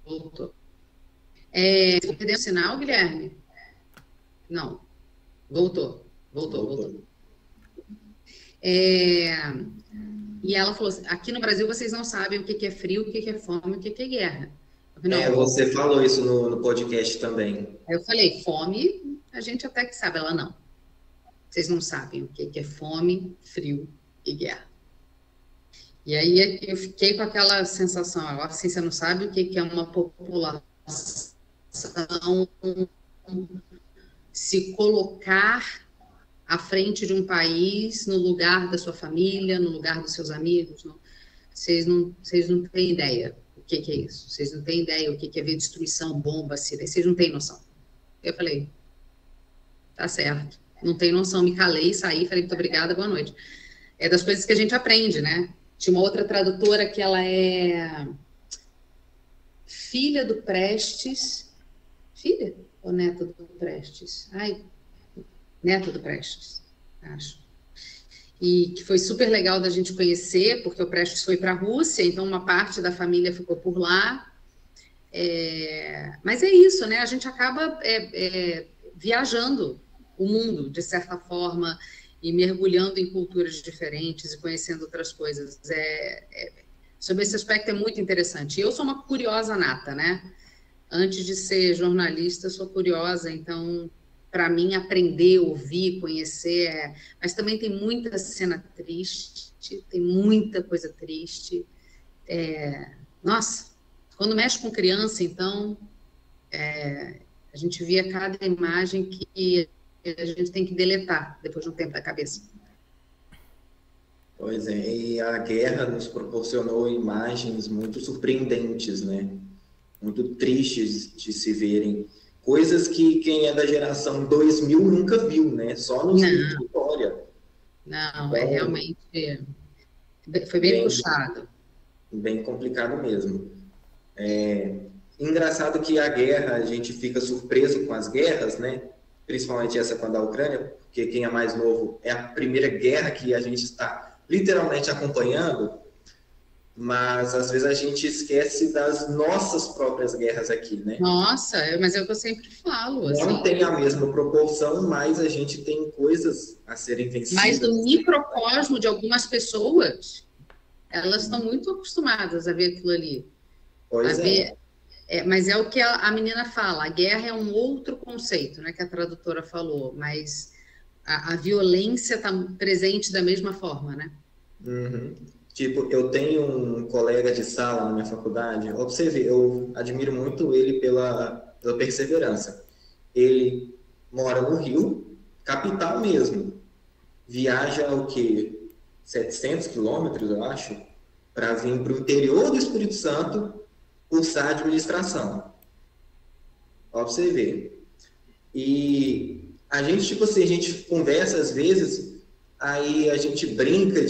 Voltou. Perdeu o sinal, Guilherme? Não. Voltou. E ela falou assim, aqui no Brasil vocês não sabem o que é frio, o que é fome, o que é guerra. Falei, você falou isso no podcast também. Aí eu falei, fome, a gente até que sabe. Ela, não. Vocês não sabem o que é fome, frio e guerra. E aí eu fiquei com aquela sensação, agora assim, você não sabe o que é uma população se colocar à frente de um país, no lugar da sua família, no lugar dos seus amigos. Não. Vocês não têm ideia o que é isso. Vocês não têm ideia o que é ver destruição, bomba, vocês não têm noção. Eu falei, tá certo. Não tem noção, me calei, saí, falei, muito obrigada, boa noite. É das coisas que a gente aprende, né? Tinha uma outra tradutora que ela é filha do Prestes. Filha ou neta do Prestes? Neta do Prestes, acho. E que foi super legal da gente conhecer, porque o Prestes foi para a Rússia, então uma parte da família ficou por lá. Mas é isso, né? A gente acaba viajando o mundo, de certa forma, e mergulhando em culturas diferentes e conhecendo outras coisas. Sobre esse aspecto é muito interessante. Eu sou uma curiosa nata, né? Antes de ser jornalista, eu sou curiosa, então, para mim, aprender, ouvir, conhecer... Mas também tem muita cena triste, tem muita coisa triste. Nossa, quando mexe com criança, então, a gente via cada imagem que a gente tem que deletar depois de um tempo da cabeça. Pois é, e a guerra nos proporcionou imagens muito surpreendentes, né? Muito tristes de se verem. Coisas que quem é da geração 2000 nunca viu, né? Só nos livros de história. Não, então, realmente... Foi bem puxado. Bem complicado mesmo. Engraçado que a guerra, a gente fica surpreso com as guerras, né? Principalmente essa com a da Ucrânia, porque quem é mais novo é a primeira guerra que a gente está literalmente acompanhando, mas às vezes a gente esquece das nossas próprias guerras aqui, né? Nossa, mas é o que eu sempre falo. Assim. Não tem a mesma proporção, mas a gente tem coisas a serem vencidas. Mas no microcosmo de algumas pessoas, elas estão muito acostumadas a ver aquilo ali. Pois é. Mas é o que a menina fala, a guerra é um outro conceito, né, que a tradutora falou, mas a violência está presente da mesma forma, né? Uhum. Tipo, eu tenho um colega de sala na minha faculdade, observe, eu admiro muito ele pela perseverança. Ele mora no Rio, capital mesmo, viaja o quê? 700 quilômetros, eu acho, para vir para o interior do Espírito Santo cursar administração. Ó, pra você ver. E a gente, tipo assim, a gente conversa às vezes, aí a gente brinca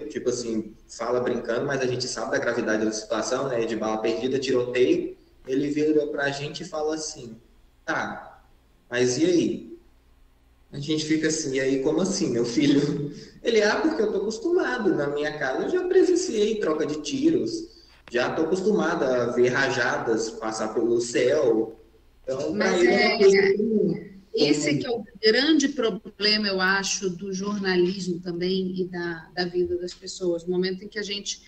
tipo assim, fala brincando, mas a gente sabe da gravidade da situação, né? De bala perdida, tiroteio. Ele vira pra gente e fala assim, tá, mas e aí? A gente fica assim, e aí como assim, meu filho? Ele, porque eu tô acostumado, na minha casa eu já presenciei troca de tiros, já tô acostumada a ver rajadas passar pelo céu. Então, mas esse que é o grande problema, eu acho, do jornalismo também e da vida das pessoas. No momento em que a gente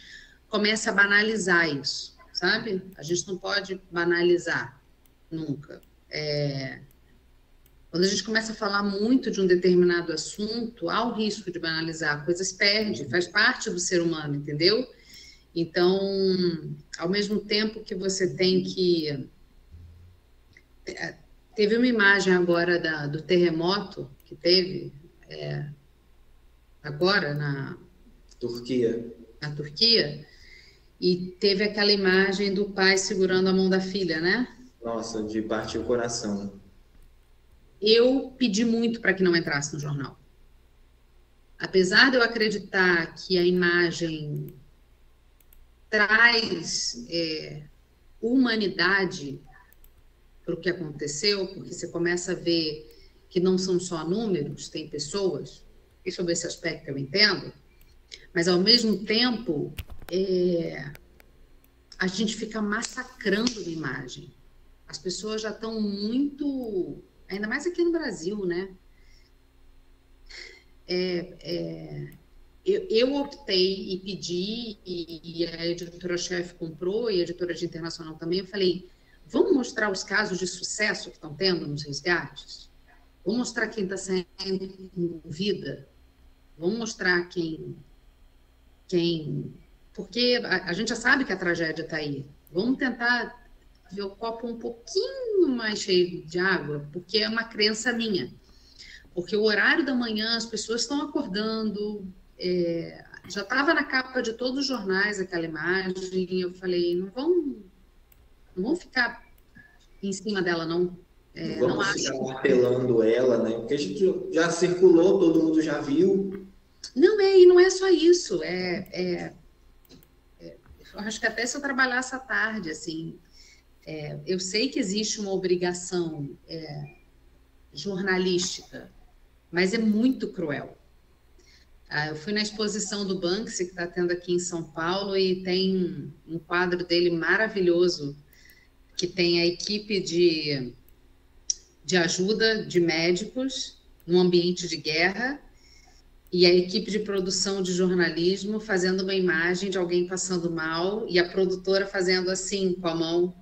começa a banalizar isso, sabe? A gente não pode banalizar nunca. Quando a gente começa a falar muito de um determinado assunto, há o risco de banalizar. Coisas perde, faz parte do ser humano, entendeu? Então, ao mesmo tempo que você tem que Teve uma imagem agora do terremoto que teve agora na Turquia, e teve aquela imagem do pai segurando a mão da filha, né? Nossa, de partir o coração. Eu pedi muito para que não entrasse no jornal. Apesar de eu acreditar que a imagem traz humanidade para o que aconteceu, porque você começa a ver que não são só números, tem pessoas, e sobre esse aspecto eu entendo, mas ao mesmo tempo a gente fica massacrando a imagem. As pessoas já estão muito, ainda mais aqui no Brasil, né? Eu optei e pedi, e a editora-chefe comprou, e a editora de internacional também, eu falei, vamos mostrar os casos de sucesso que estão tendo nos resgates? Vamos mostrar quem está saindo com vida? Vamos mostrar quem... Porque a gente já sabe que a tragédia está aí. Vamos tentar ver o copo um pouquinho mais cheio de água, porque é uma crença minha. Porque o horário da manhã, as pessoas estão acordando, já estava na capa de todos os jornais aquela imagem, eu falei, não vão ficar em cima dela, não. Vamos ficar apelando ela, né? Porque a gente já circulou, todo mundo já viu. Não, e não é só isso. Eu acho que até se eu trabalhasse à tarde, assim, eu sei que existe uma obrigação jornalística, mas é muito cruel. Eu fui na exposição do Banksy, que está tendo aqui em São Paulo, e tem um quadro dele maravilhoso, que tem a equipe de ajuda de médicos num ambiente de guerra e a equipe de produção de jornalismo fazendo uma imagem de alguém passando mal e a produtora fazendo assim com a mão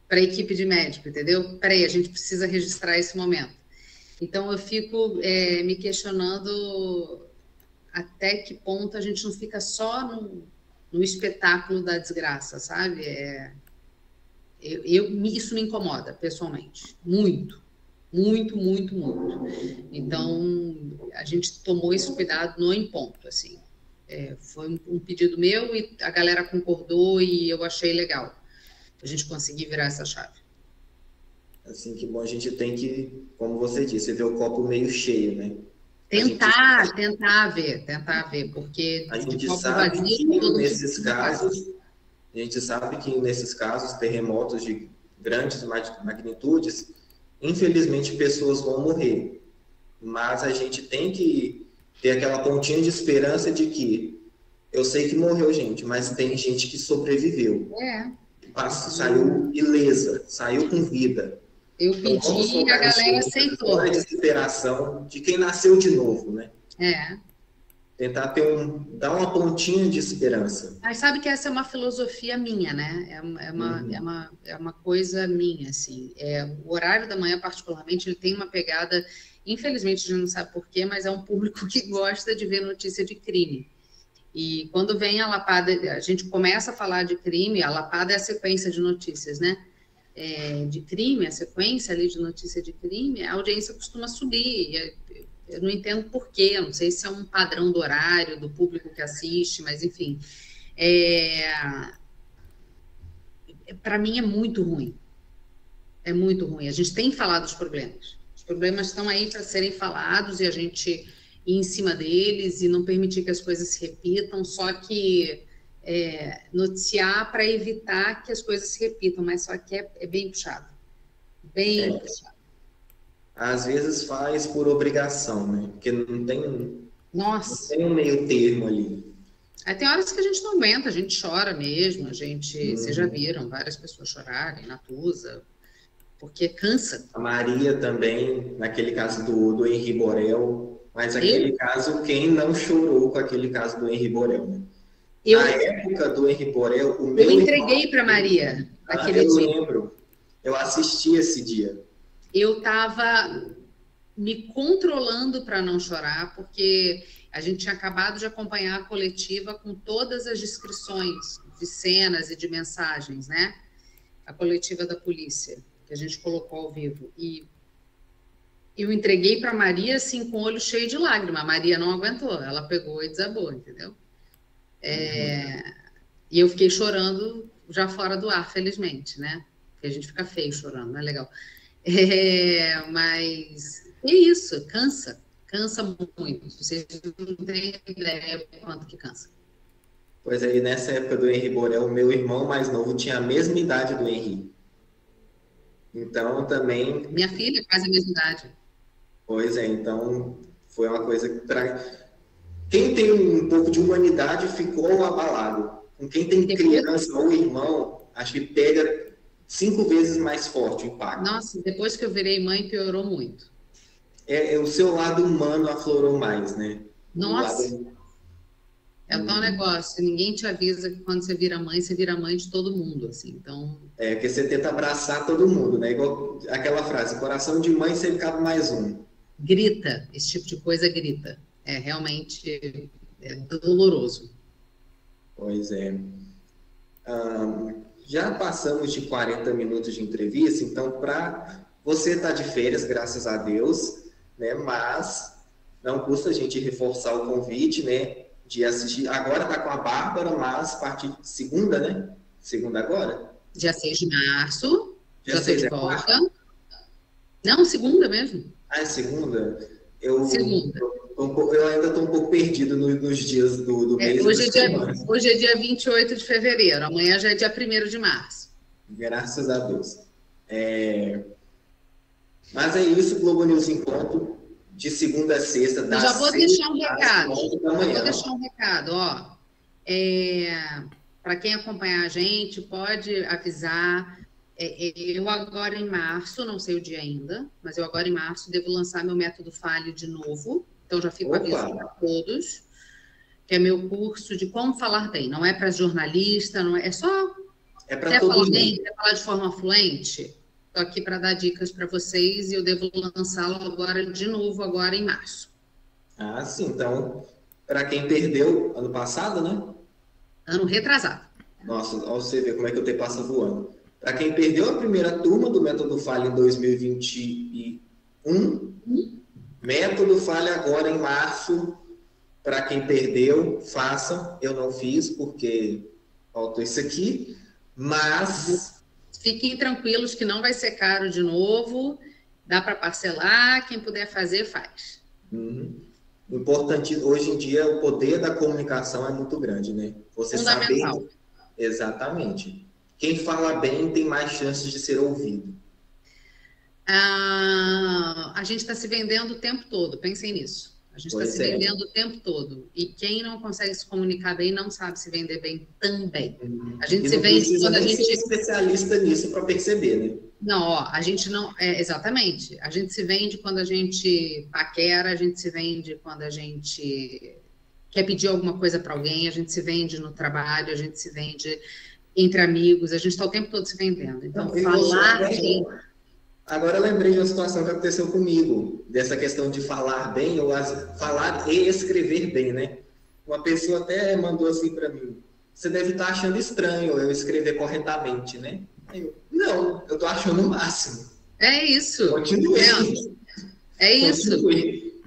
para a equipe de médico, entendeu? Peraí, a gente precisa registrar esse momento. Então, eu fico me questionando até que ponto a gente não fica só no espetáculo da desgraça, sabe? Isso me incomoda, pessoalmente. Muito. Muito, muito, muito. Então, a gente tomou esse cuidado no em ponto, assim. Foi um pedido meu e a galera concordou e eu achei legal a gente conseguir virar essa chave. Assim, que bom, a gente tem que, como você disse, ver o copo meio cheio, né? Tentar ver, porque a gente copo sabe vazio, que nesses casos, a gente sabe que nesses casos, terremotos de grandes magnitudes, infelizmente pessoas vão morrer, mas a gente tem que ter aquela pontinha de esperança de que eu sei que morreu gente, mas tem gente que sobreviveu. Saiu ilesa, saiu com vida. Eu pedi e a galera aceitou. A desesperação de quem nasceu de novo, né? Tentar dar uma pontinha de esperança. Mas sabe que essa é uma filosofia minha, né? É uma coisa minha, assim. O horário da manhã, particularmente, ele tem uma pegada, infelizmente, a gente não sabe por quê, mas é um público que gosta de ver notícia de crime. E quando vem a lapada, a gente começa a falar de crime, a lapada é a sequência de notícias, né? De crime, a sequência ali de notícia de crime, a audiência costuma subir. Eu não entendo por quê, eu não sei se é um padrão do horário, do público que assiste, mas enfim. Para mim é muito ruim. É muito ruim. A gente tem que falar dos problemas. Os problemas estão aí para serem falados e a gente ir em cima deles e não permitir que as coisas se repitam, só que noticiar para evitar que as coisas se repitam, mas só que é bem puxado. Bem puxado. Às vezes faz por obrigação, né? Porque não tem um meio termo ali. Aí tem horas que a gente não aguenta, a gente chora mesmo, vocês já viram várias pessoas chorarem na Tusa, porque cansa. A Maria também, naquele caso do Henri Borel, mas aquele caso, quem não chorou com aquele caso do Henri Borel, né? Na época do Henri Borel, eu entreguei para Maria aquele dia. Eu lembro, eu assisti esse dia. Eu estava me controlando para não chorar, porque a gente tinha acabado de acompanhar a coletiva com todas as descrições de cenas e de mensagens, né? A coletiva da polícia. que a gente colocou ao vivo. E eu entreguei para Maria, assim, com o olho cheio de lágrima. A Maria não aguentou, ela pegou e desabou, entendeu? E eu fiquei chorando já fora do ar, felizmente, né? Porque a gente fica feio chorando, não é legal. Mas é isso, cansa muito. Vocês não têm ideia do quanto que cansa. Pois é, e nessa época do Henri Borel, o meu irmão mais novo tinha a mesma idade do Henri. Então, também... Minha filha, quase a mesma idade. Pois é, então, foi uma coisa que... Quem tem um pouco de humanidade ficou abalado. Com quem tem criança ou irmão, acho que pega 5 vezes mais forte o impacto. Nossa, depois que eu virei mãe, piorou muito. O seu lado humano aflorou mais, né? Nossa! É o tal negócio, ninguém te avisa que quando você vira mãe de todo mundo, assim, então... Porque você tenta abraçar todo mundo, né? Igual aquela frase, coração de mãe sempre cabe mais um. Grita, esse tipo de coisa grita. Realmente doloroso. Pois é. Já passamos de 40 minutos de entrevista, então você está de férias, graças a Deus, né? Mas não custa a gente reforçar o convite, né? De assistir. Agora está com a Bárbara, mas a partir de segunda, né? Segunda agora? Dia 6 de março. Dia já 6 de volta. Não, segunda mesmo. É segunda? Segunda. Eu ainda estou um pouco perdido nos dias do mês. Hoje é dia 28 de fevereiro. Amanhã já é dia 1º de março. Graças a Deus. Mas é isso, Globo News em Ponto. De segunda a sexta, das já vou deixar um recado. Ó. Para quem acompanhar a gente, pode avisar. Eu agora em março, não sei o dia ainda, mas eu agora em março devo lançar meu método Fale de novo. Então já fico avisando a todos, que é meu curso de como falar bem. Não é para jornalista, não é só. É para todo mundo. Quer falar de forma fluente? Estou aqui para dar dicas para vocês e eu devo lançá-lo agora de novo, agora em março. Sim. Então, para quem perdeu ano passado, né? Ano retrasado. Nossa, olha você ver como é que o tempo passa voando. Para quem perdeu a primeira turma do Método Fale em 2021, Método Fale agora em março. Para quem perdeu, façam. Eu não fiz porque faltou isso aqui, mas... Fiquem tranquilos que não vai ser caro de novo, dá para parcelar, quem puder fazer, faz. Importante, hoje em dia, o poder da comunicação é muito grande, né? Você saber... Exatamente. Quem fala bem tem mais chances de ser ouvido. A gente está se vendendo o tempo todo, pensem nisso. A gente está se vendendo o tempo todo. E quem não consegue se comunicar bem não sabe se vender bem também. A gente se vende quando a gente... ser especialista nisso para perceber, né? Não, a gente não... exatamente. A gente se vende quando a gente paquera, a gente se vende quando a gente quer pedir alguma coisa para alguém, a gente se vende no trabalho, a gente se vende entre amigos, a gente está o tempo todo se vendendo. Então, falar bem... Agora eu lembrei de uma situação que aconteceu comigo, dessa questão de falar bem, ou falar e escrever bem, né? Uma pessoa até mandou assim para mim, você deve estar achando estranho eu escrever corretamente, né? Não, eu estou achando o máximo. É isso. Continue. É isso. Continue.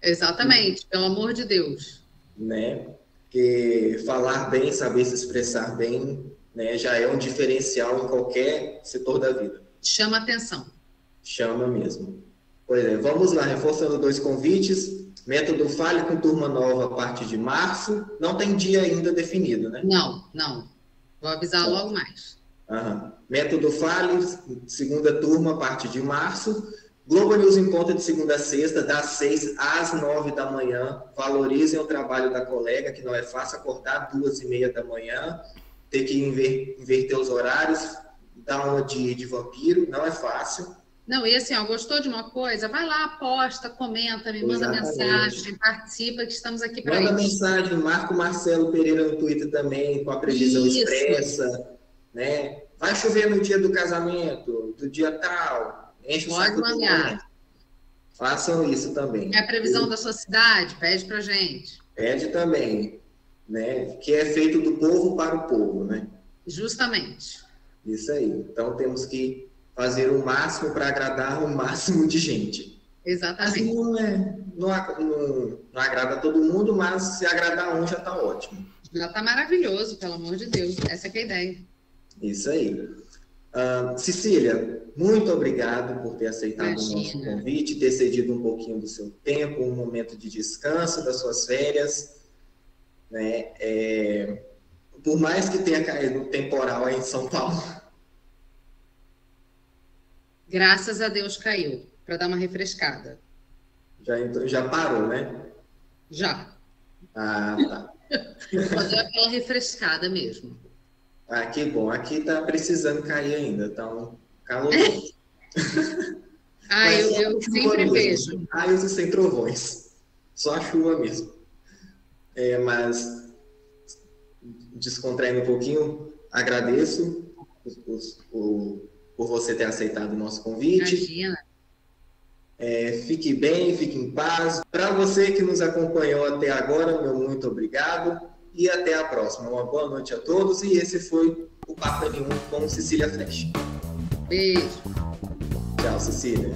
Exatamente, pelo amor de Deus. Né? Porque falar bem, saber se expressar bem, né, já é um diferencial em qualquer setor da vida. Chama atenção. Chama mesmo. Pois é, vamos lá, reforçando 2 convites. Método Fale com turma nova a partir de março. Não tem dia ainda definido, né? Não. Vou avisar logo mais. Método Fale, segunda turma a partir de março. Globo News em Ponto de segunda a sexta, das 6 às 9 da manhã. Valorizem o trabalho da colega, que não é fácil acordar 2h30 da manhã, ter que inverter os horários, dar aula de vampiro, não é fácil. Não, e assim, gostou de uma coisa? Vai lá, posta, comenta, me manda mensagem, participa, que estamos aqui para isso. Manda mensagem, marca o Marcelo Pereira no Twitter também, com a previsão expressa, né? Vai chover no dia do casamento, do dia tal, enche o saco. Pode mandar. Façam isso também. É a previsão da sua cidade? Pede pra gente. Pede também, né? Que é feito do povo para o povo, né? Justamente. Isso aí. Então temos que fazer o máximo para agradar o máximo de gente. Exatamente. Assim não agrada todo mundo, mas se agradar um já está ótimo. Já está maravilhoso, pelo amor de Deus. Essa que é a ideia. Isso aí. Cecília, muito obrigado por ter aceitado o nosso convite, ter cedido um pouquinho do seu tempo, um momento de descanso das suas férias, né? Por mais que tenha caído um temporal aí em São Paulo. Graças a Deus caiu, para dar uma refrescada. Já parou, né? Já. Ah, tá. Fazer aquela refrescada mesmo. Ah, que bom. Aqui tá precisando cair ainda, tá um calor. Eu sempre vejo. Raios e sem trovões. Só a chuva mesmo. Mas, descontraindo um pouquinho, agradeço por você ter aceitado o nosso convite. Imagina. Fique bem, fique em paz. Para você que nos acompanhou até agora, meu muito obrigado e até a próxima. Uma boa noite a todos e esse foi o Papo N1 com Cecília Fresh. Beijo. Tchau, Cecília.